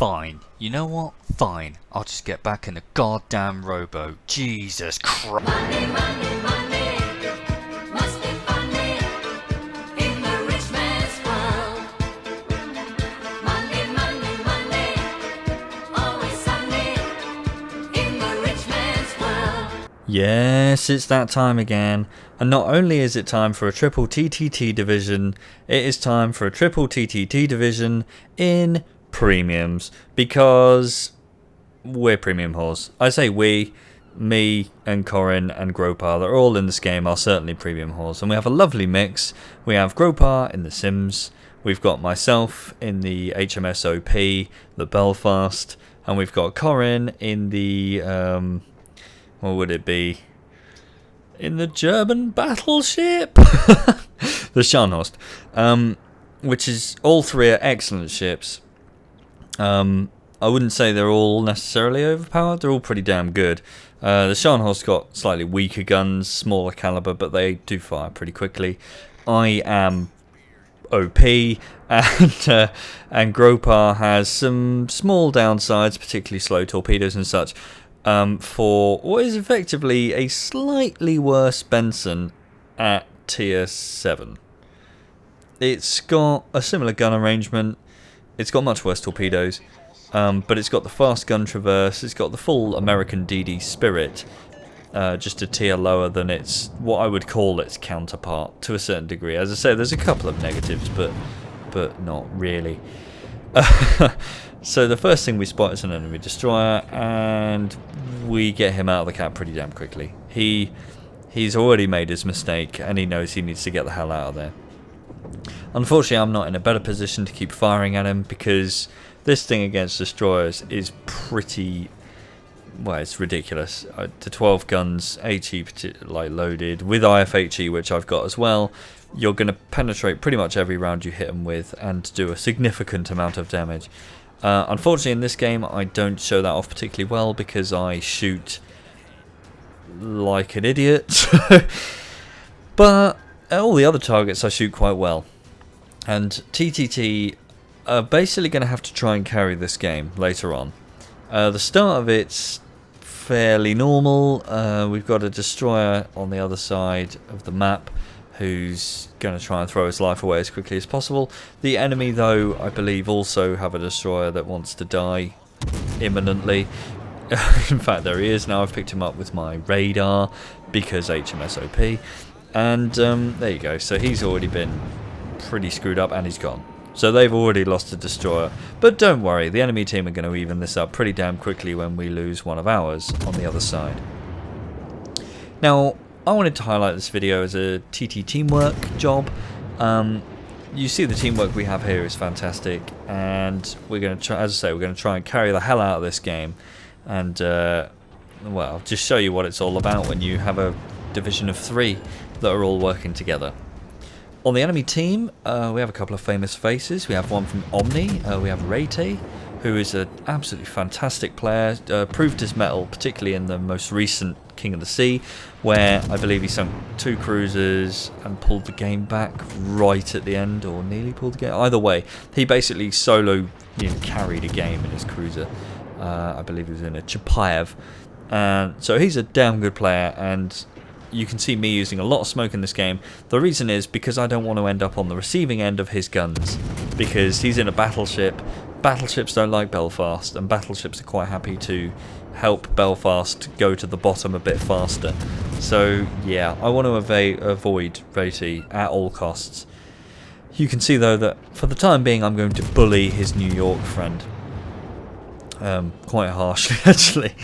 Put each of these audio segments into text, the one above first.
Fine. You know what? Fine. I'll just get back in the goddamn rowboat. Jesus Christ. Money, money, money, must be funny in the rich man's world. Money, money, money, always sunny in the rich man's world. Yes, it's that time again. And not only is it time for a Triple TTT Division, it is time for a Triple TTT Division in premiums, because we're premium whores. I say we, me and Corin and Gropar, they're all in this game, are certainly premium whores. And we have a lovely mix. We have Gropar in the Sims, we've got myself in the HMS OP, the Belfast, and we've got Corin in the, what would it be? In the German battleship? The Scharnhorst. Which is, all three are excellent ships. I wouldn't say they're all necessarily overpowered. They're all pretty damn good. The Scharnhorst got slightly weaker guns, smaller caliber, but they do fire pretty quickly. I am OP, and Gropar has some small downsides, particularly slow torpedoes and such, for what is effectively a slightly worse Benson at tier 7. It's got a similar gun arrangement. It's got much worse torpedoes, but it's got the fast gun traverse. It's got the full American DD Spirit, just a tier lower than its, what I would call its counterpart to a certain degree. As I say, there's a couple of negatives, but not really. So the first thing we spot is an enemy destroyer, and we get him out of the cap pretty damn quickly. He's already made his mistake, and he knows he needs to get the hell out of there. Unfortunately, I'm not in a better position to keep firing at him, because this thing against destroyers is pretty, well, it's ridiculous. The 12 guns, HE like loaded, with IFHE, which I've got as well, you're going to penetrate pretty much every round you hit them with and do a significant amount of damage. Unfortunately, in this game, I don't show that off particularly well, because I shoot like an idiot. But all the other targets I shoot quite well. And TTT are basically going to have to try and carry this game later on. The start of it's fairly normal. We've got a destroyer on the other side of the map who's going to try and throw his life away as quickly as possible. The enemy, though, I believe also have a destroyer that wants to die imminently. In fact, there he is now. I've picked him up with my radar because HMS OP. And there you go. So he's already been pretty screwed up, and he's gone. So they've already lost a destroyer. But don't worry, the enemy team are going to even this up pretty damn quickly when we lose one of ours on the other side. Now, I wanted to highlight this video as a TT Teamwork job. You see the teamwork we have here is fantastic, and we're going to try, as I say, we're going to try and carry the hell out of this game, and well, just show you what it's all about when you have a division of 3 that are all working together. On the enemy team, we have a couple of famous faces. We have one from Omni. We have Rayte, who is an absolutely fantastic player, proved his mettle, particularly in the most recent King of the Sea, where I believe he sunk 2 cruisers and pulled the game back right at the end, or nearly pulled the game. Either way, he basically solo carried a game in his cruiser. I believe he was in a Chapayev. So he's a damn good player, and you can see me using a lot of smoke in this game. The reason is because I don't want to end up on the receiving end of his guns, because he's in a battleship. Battleships don't like Belfast, and battleships are quite happy to help Belfast go to the bottom a bit faster. So yeah, I want to avoid Rayte at all costs. You can see though that for the time being I'm going to bully his New York friend. Quite harshly actually.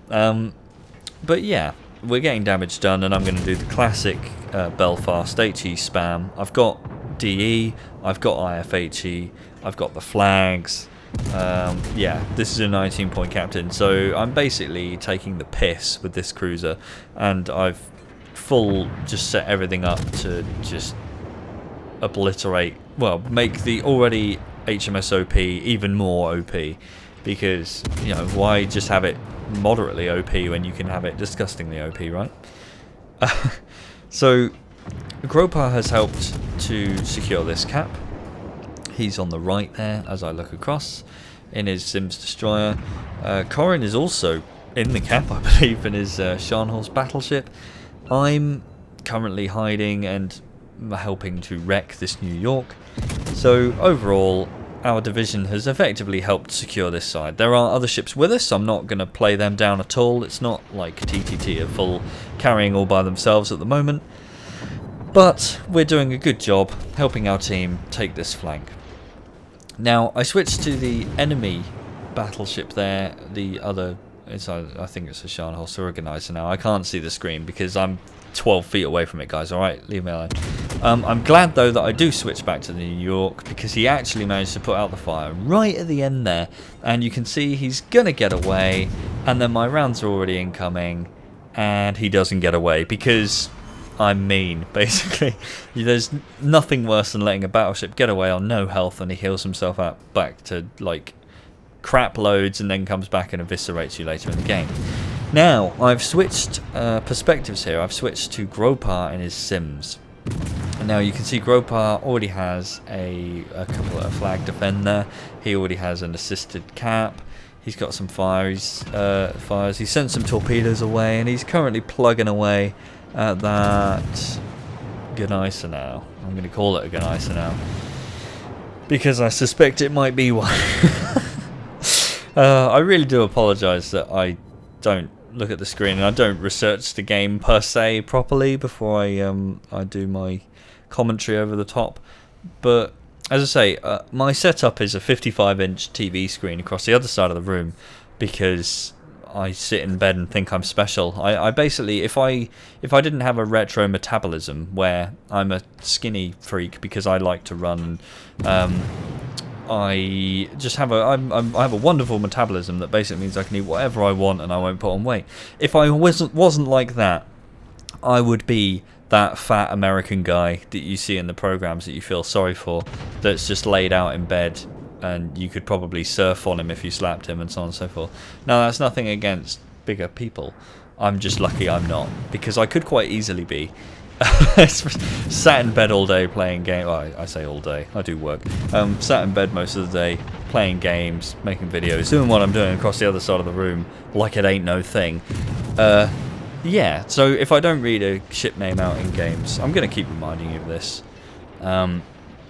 But yeah, we're getting damage done, and I'm going to do the classic Belfast HE spam. I've got DE, I've got IFHE, I've got the flags. Yeah, this is a 19-point captain, so I'm basically taking the piss with this cruiser, and I've just set everything up to just obliterate, well, make the already HMS OP even more OP, because, why just have it moderately OP when you can have it disgustingly OP, right? So Gropar has helped to secure this cap. He's on the right there as I look across. in his Sims destroyer. Corin is also in the cap, I believe, in his Scharnhorst battleship. I'm currently hiding and helping to wreck this New York. So overall, our division has effectively helped secure this side. There are other ships with us, so I'm not going to play them down at all. It's not like TTT are full carrying all by themselves at the moment. But we're doing a good job helping our team take this flank. Now, I switched to the enemy battleship there. The other, I think it's a Scharnhorst Organizer now. I can't see the screen because I'm 12 feet away from it, guys. Alright, leave me alone. I'm glad, though, that I do switch back to the New York because he actually managed to put out the fire right at the end there. And you can see he's going to get away. And then my rounds are already incoming. And he doesn't get away because I'm mean, basically. There's nothing worse than letting a battleship get away on no health and he heals himself out back to, like, crap loads and then comes back and eviscerates you later in the game. Now, I've switched perspectives here. I've switched to Gropar in his Sims. And now you can see Gropar already has a couple of flag defend there. He already has an assisted cap. He's got some fires. He sent some torpedoes away, and he's currently plugging away at that Gneiser now. I'm going to call it a Gneiser now because I suspect it might be one. I really do apologise that I don't look at the screen and I don't research the game per se properly before I do my commentary over the top. But as I say, my setup is a 55-inch TV screen across the other side of the room because I sit in bed and think I'm special. I basically, if I didn't have a retro metabolism where I'm a skinny freak because I like to run, I just have I have a wonderful metabolism that basically means I can eat whatever I want and I won't put on weight. If I wasn't like that, I would be that fat American guy that you see in the programs that you feel sorry for, that's just laid out in bed and you could probably surf on him if you slapped him and so on and so forth. Now, that's nothing against bigger people. I'm just lucky I'm not, because I could quite easily be. Sat in bed all day playing games. Well, I say all day, I do work. Sat in bed most of the day playing games, making videos, doing what I'm doing across the other side of the room like it ain't no thing. Yeah, so if I don't read a ship name out in games, I'm going to keep reminding you of this.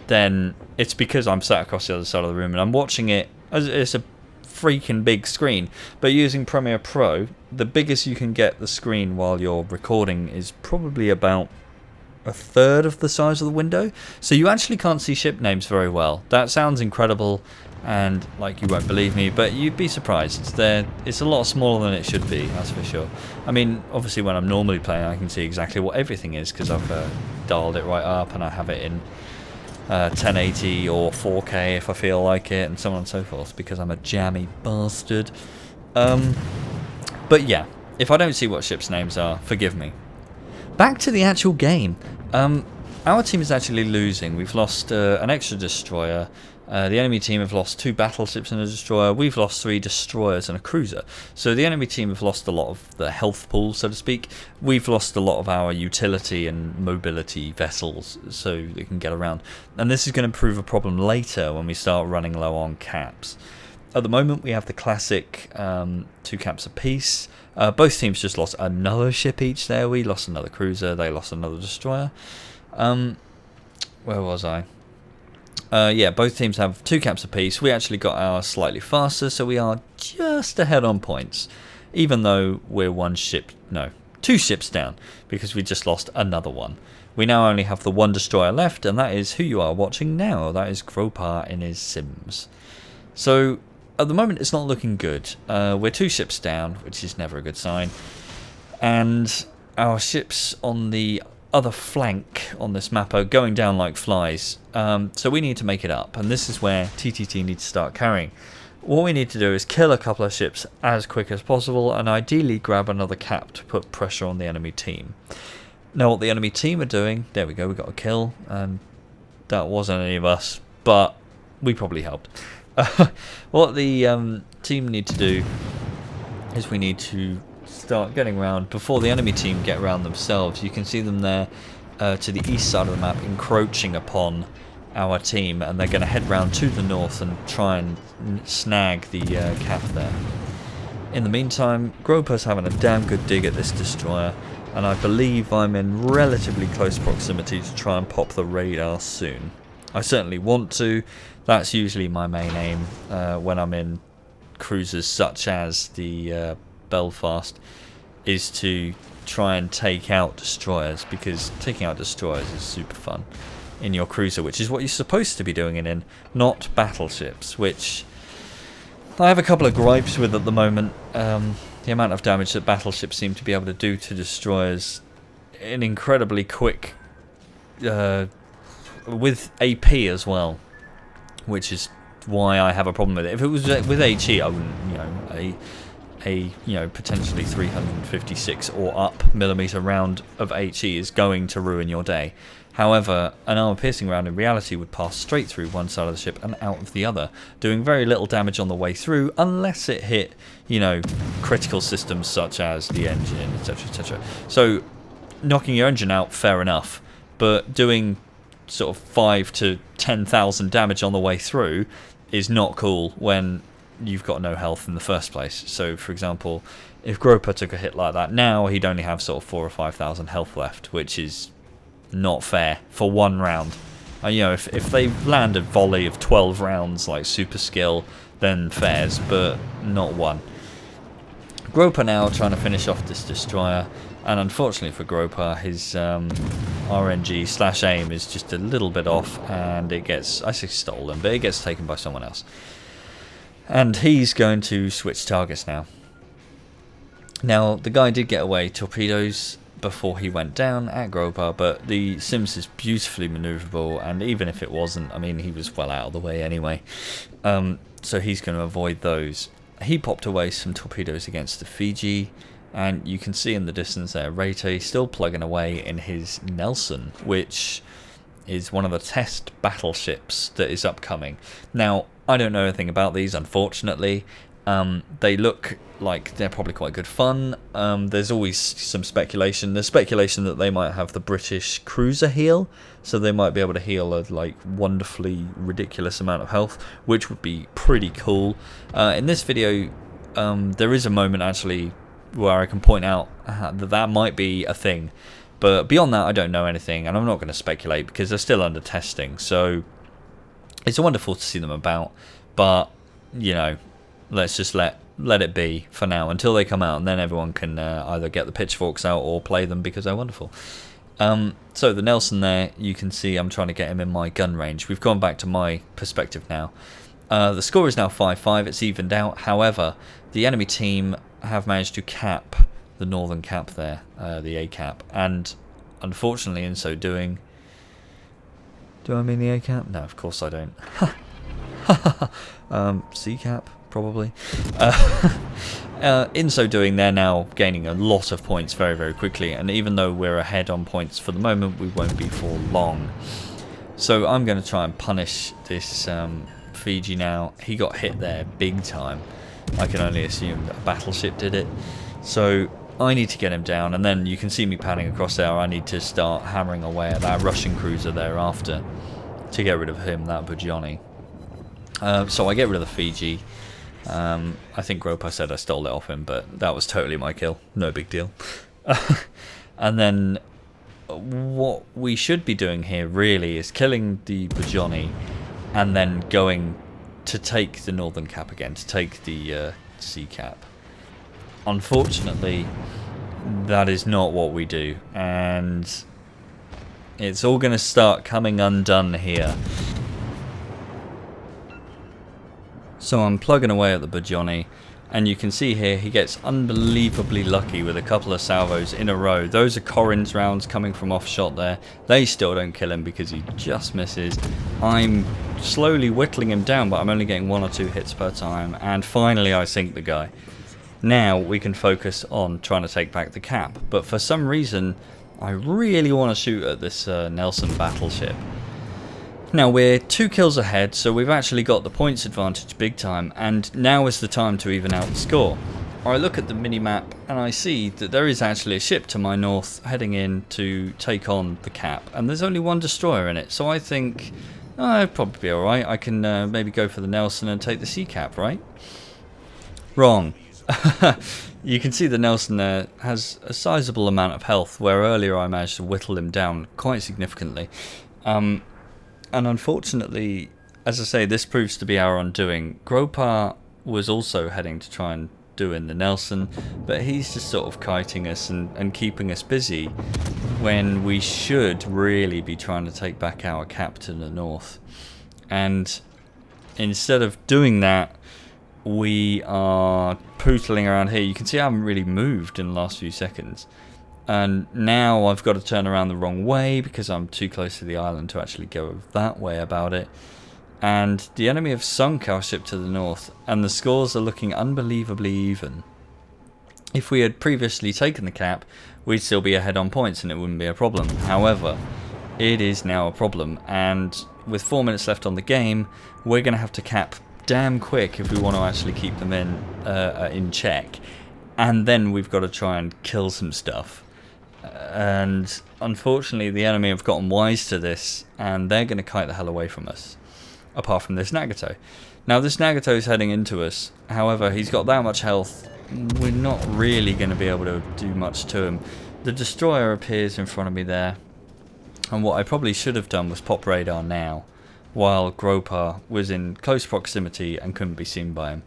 Then it's because I'm sat across the other side of the room and I'm watching it. It's a freaking big screen, but using Premiere Pro, the biggest you can get the screen while you're recording is probably about a third of the size of the window, so you actually can't see ship names very well. That sounds incredible and like you won't believe me, but you'd be surprised. It's a lot smaller than it should be, that's for sure. I mean, obviously when I'm normally playing I can see exactly what everything is because I've dialed it right up and I have it in 1080 or 4K if I feel like it, and so on and so forth, because I'm a jammy bastard. But yeah, if I don't see what ships' names are, forgive me. Back to the actual game. Our team is actually losing. We've lost an extra destroyer. The enemy team have lost 2 battleships and a destroyer. We've lost 3 destroyers and a cruiser. So the enemy team have lost a lot of the health pool, so to speak. We've lost a lot of our utility and mobility vessels so they can get around. And this is going to prove a problem later when we start running low on caps. At the moment we have the classic 2 caps apiece. Both teams just lost another ship each there. We lost another cruiser, they lost another destroyer. Where was I? Yeah, both teams have 2 caps apiece. We actually got ours slightly faster, so we are just ahead on points, even though we're 2 ships down, because we just lost another one. We now only have the 1 destroyer left, and that is who you are watching now. That is Gropar in his Sims. So at the moment it's not looking good. We're 2 ships down, which is never a good sign, and our ships on the other flank on this map are going down like flies, so we need to make it up, and this is where TTT needs to start carrying. What we need to do is kill a couple of ships as quick as possible and ideally grab another cap to put pressure on the enemy team. Now what the enemy team are doing, there we go, we got a kill, and that wasn't any of us, but we probably helped. What the team need to do is we need to start getting around before the enemy team get around themselves. You can see them there to the east side of the map encroaching upon our team, and they're going to head round to the north and try and snag the cap there. In the meantime, Groper's having a damn good dig at this destroyer, and I believe I'm in relatively close proximity to try and pop the radar soon. I certainly want to. That's usually my main aim when I'm in cruisers such as the Belfast, is to try and take out destroyers, because taking out destroyers is super fun in your cruiser, which is what you're supposed to be doing it in, not battleships, which I have a couple of gripes with at the moment. The amount of damage that battleships seem to be able to do to destroyers in incredibly quick, with AP as well, which is why I have a problem with it. If it was with HE, I wouldn't, potentially 356 or up millimeter round of HE is going to ruin your day. However, an armor-piercing round in reality would pass straight through one side of the ship and out of the other, doing very little damage on the way through, unless it hit, critical systems such as the engine, etc., etc. So, knocking your engine out, fair enough, but doing sort of 5 to 10,000 damage on the way through is not cool when you've got no health in the first place. So, for example, if Groper took a hit like that now, he'd only have sort of 4,000 or 5,000 health left, which is not fair for one round. If they land a volley of 12 rounds like super skill, then fairs, but not one. Groper now trying to finish off this destroyer, and unfortunately for Groper, his RNG/aim is just a little bit off, and it gets, I say stolen, but it gets taken by someone else. And he's going to switch targets now. Now, the guy did get away torpedoes before he went down at Groper, but the Sims is beautifully manoeuvrable, and even if it wasn't, I mean, he was well out of the way anyway. So he's going to avoid those. He popped away some torpedoes against the Fiji, and you can see in the distance there, Rate still plugging away in his Nelson, which is one of the test battleships that is upcoming. Now, I don't know anything about these, unfortunately. They look like they're probably quite good fun. There's always some speculation. There's speculation that they might have the British cruiser heal, so they might be able to heal a wonderfully ridiculous amount of health, which would be pretty cool. In this video, there is a moment actually where I can point out that might be a thing, but beyond that, I don't know anything, and I'm not going to speculate because they're still under testing. So it's wonderful to see them about, but let's just let it be for now until they come out, and then everyone can either get the pitchforks out or play them because they're wonderful. So the Nelson there, you can see I'm trying to get him in my gun range. We've gone back to my perspective now. The score is now 5-5, it's evened out. However, the enemy team have managed to cap the northern cap there, the A cap, and unfortunately in so doing... Do I mean the A cap? No, of course I don't. C cap? Probably. In so doing, they're now gaining a lot of points very, very quickly, and even though we're ahead on points for the moment, we won't be for long. So I'm going to try and punish this Fiji now. He got hit there big time. I can only assume that a battleship did it. So I need to get him down, and then you can see me panning across there. I need to start hammering away at that Russian cruiser thereafter to get rid of him, that Bujani. So I get rid of the Fiji. I think Groper said I stole it off him, but that was totally my kill. No big deal. And then what we should be doing here really is killing the Bujani and then going to take the northern cap again, to take the sea cap. Unfortunately, that is not what we do, and it's all going to start coming undone here. So I'm plugging away at the Bujani, and you can see here he gets unbelievably lucky with a couple of salvos in a row. Those are Corin's rounds coming from off shot there. They still don't kill him because he just misses. I'm slowly whittling him down, but I'm only getting 1 or 2 hits per time, and finally I sink the guy. Now we can focus on trying to take back the cap, but for some reason I really want to shoot at this Nelson battleship. Now we're 2 kills ahead, so we've actually got the points advantage big time, and now is the time to even out the score. I look at the mini-map and I see that there is actually a ship to my north heading in to take on the cap, and there's only 1 destroyer in it, so I think It'd probably be alright. I can maybe go for the Nelson and take the sea cap, right? Wrong. You can see the Nelson there has a sizable amount of health, where earlier I managed to whittle him down quite significantly. And unfortunately, as I say, this proves to be our undoing. Gropar was also heading to try and do in the Nelson, but he's just sort of kiting us and keeping us busy when we should really be trying to take back our cap to the north. And instead of doing that, we are pootling around here. You can see I haven't really moved in the last few seconds. And now I've got to turn around the wrong way because I'm too close to the island to actually go that way about it. And the enemy have sunk our ship to the north, and the scores are looking unbelievably even. If we had previously taken the cap, we'd still be ahead on points and it wouldn't be a problem. However, it is now a problem, and with 4 minutes left on the game, we're going to have to cap damn quick if we want to actually keep them in check. And then we've got to try and kill some stuff. And unfortunately, the enemy have gotten wise to this, and they're going to kite the hell away from us. Apart from this Nagato. Now this Nagato is heading into us. However, he's got that much health. We're not really going to be able to do much to him. The destroyer appears in front of me there. And what I probably should have done was pop radar now, while Gropar was in close proximity and couldn't be seen by him.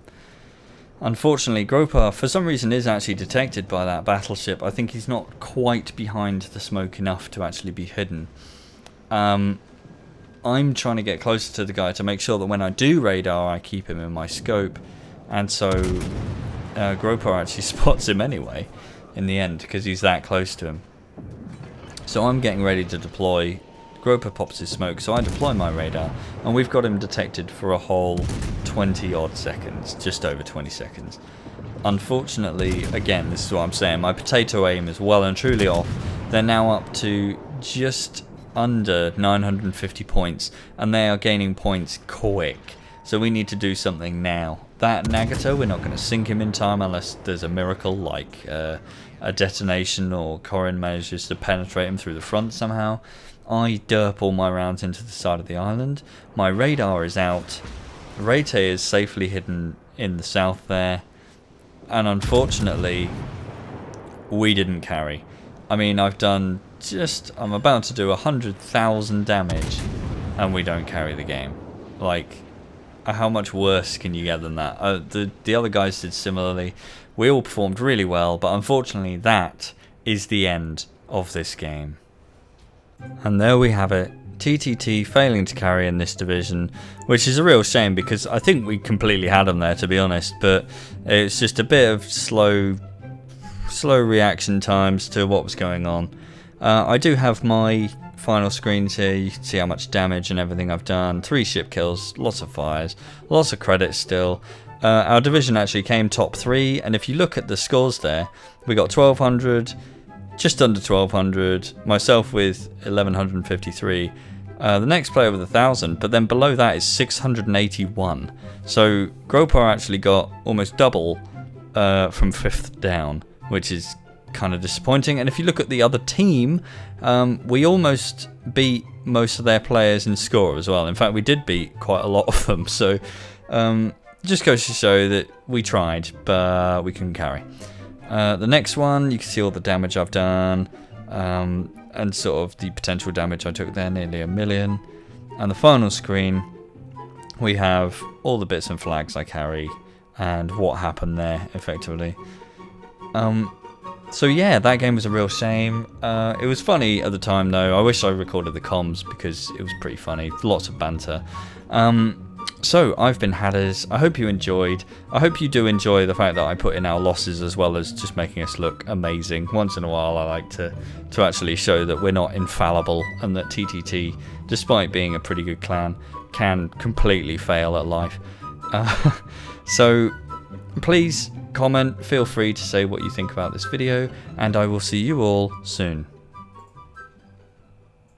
Unfortunately, Gropar, for some reason, is actually detected by that battleship. I think he's not quite behind the smoke enough to actually be hidden. I'm trying to get closer to the guy to make sure that when I do radar, I keep him in my scope. And so Gropar actually spots him anyway in the end because he's that close to him. So I'm getting ready to deploy. Gropar pops his smoke, so I deploy my radar, and we've got him detected for a whole 20 odd seconds, just over 20 seconds. Unfortunately, again, this is what I'm saying, my potato aim is well and truly off. They're now up to just under 950 points, and they are gaining points quick, so we need to do something now. That Nagato, we're not going to sink him in time unless there's a miracle like a detonation or Corin manages to penetrate him through the front somehow. I derp all my rounds into the side of the island. My radar is out. Rete is safely hidden in the south there, and unfortunately we didn't carry. I mean, I'm about to do 100,000 damage and we don't carry the game. Like, how much worse can you get than that? The other guys did similarly. We all performed really well, but unfortunately that is the end of this game. And there we have it. TTT failing to carry in this division, which is a real shame because I think we completely had them there, to be honest, but it's just a bit of slow reaction times to what was going on. I do have my final screens here. You can see how much damage and everything I've done. 3 ship kills, lots of fires, lots of credits still. Our division actually came top 3, and if you look at the scores there, we got 1200, just under 1200, myself with 1153. The next player with 1000, but then below that is 681. So Gropar actually got almost double from 5th down, which is kind of disappointing. And if you look at the other team, we almost beat most of their players in score as well. In fact, we did beat quite a lot of them. So just goes to show that we tried, but we couldn't carry. The next one, you can see all the damage I've done, and sort of the potential damage I took there, nearly 1 million. And the final screen, we have all the bits and flags I carry and what happened there effectively. So yeah, that game was a real shame. It was funny at the time though. I wish I recorded the comms because it was pretty funny. Lots of banter. So I've been Hatters. I hope you enjoyed. I hope you do enjoy the fact that I put in our losses as well as just making us look amazing. Once in a while I like to actually show that we're not infallible and that TTT, despite being a pretty good clan, can completely fail at life. So please comment, feel free to say what you think about this video, and I will see you all soon.